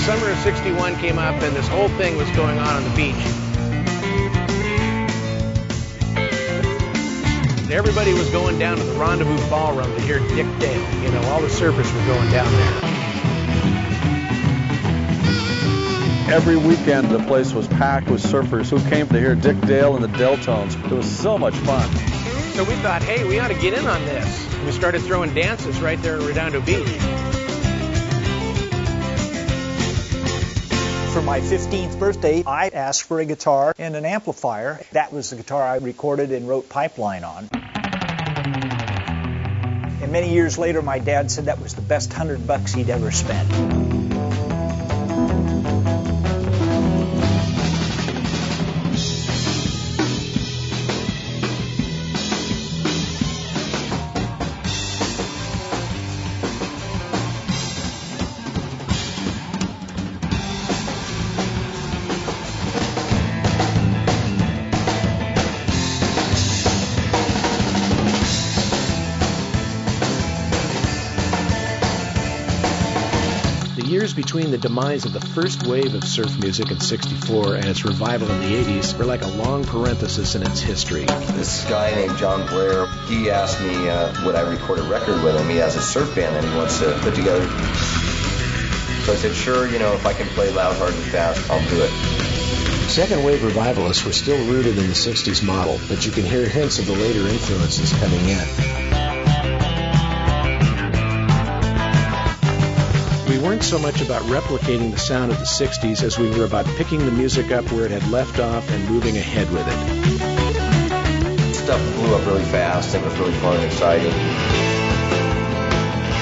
summer of '61 came up and this whole thing was going on the beach. Everybody was going down to the Rendezvous Ballroom to hear Dick Dale. You know, all the surfers were going down there. Every weekend the place was packed with surfers who came to hear Dick Dale and the Deltones. It was so much fun. So we thought, hey, we ought to get in on this. We started throwing dances right there in Redondo Beach. For my 15th birthday, I asked for a guitar and an amplifier. That was the guitar I recorded and wrote Pipeline on. And many years later, my dad said that was the best $100 he'd ever spent. The years between the demise of the first wave of surf music in '64 and its revival in the '80s were like a long parenthesis in its history. This guy named John Blair, he asked me would I record a record with him. He has a surf band that he wants to put together. So I said, sure, you know, if I can play loud, hard, and fast, I'll do it. Second wave revivalists were still rooted in the '60s model, but you can hear hints of the later influences coming in. We weren't so much about replicating the sound of the '60s as we were about picking the music up where it had left off and moving ahead with it. Stuff blew up really fast. It was really fun and exciting.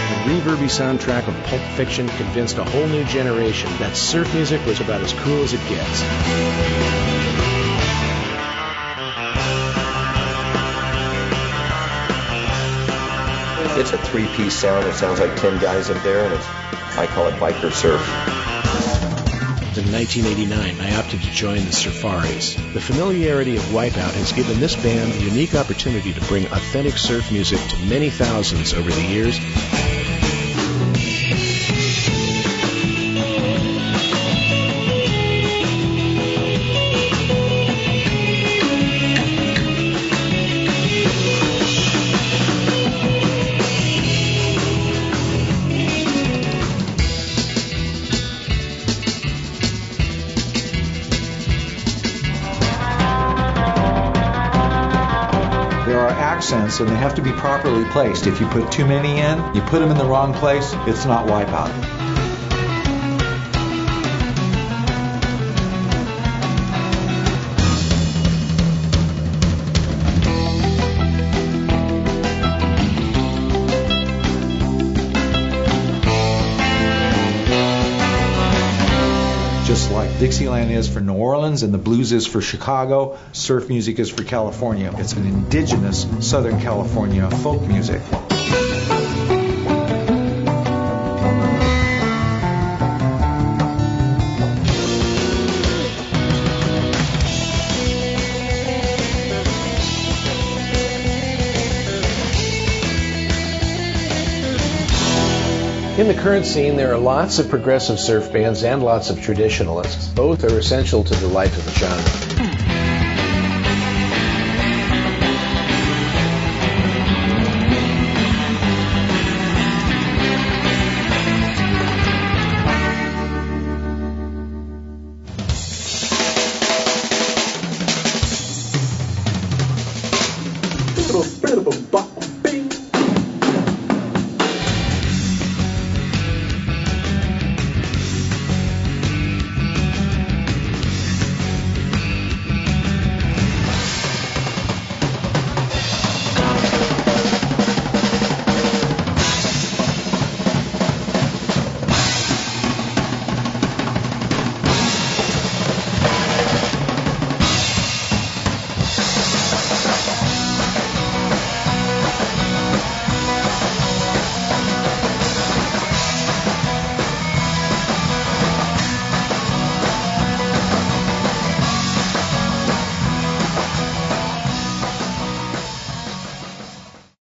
The reverby soundtrack of Pulp Fiction convinced a whole new generation that surf music was about as cool as it gets. It's a three-piece sound. It sounds like 10 guys up there, and I call it biker surf. In 1989, I opted to join the Surfaris. The familiarity of Wipeout has given this band a unique opportunity to bring authentic surf music to many thousands over the years. Accents, and they have to be properly placed. If you put too many in, you put them in the wrong place, it's not Wipeout. Just like Dixieland is for New Orleans and the blues is for Chicago, surf music is for California. It's an indigenous Southern California folk music. In the current scene, there are lots of progressive surf bands and lots of traditionalists. Both are essential to the life of the genre.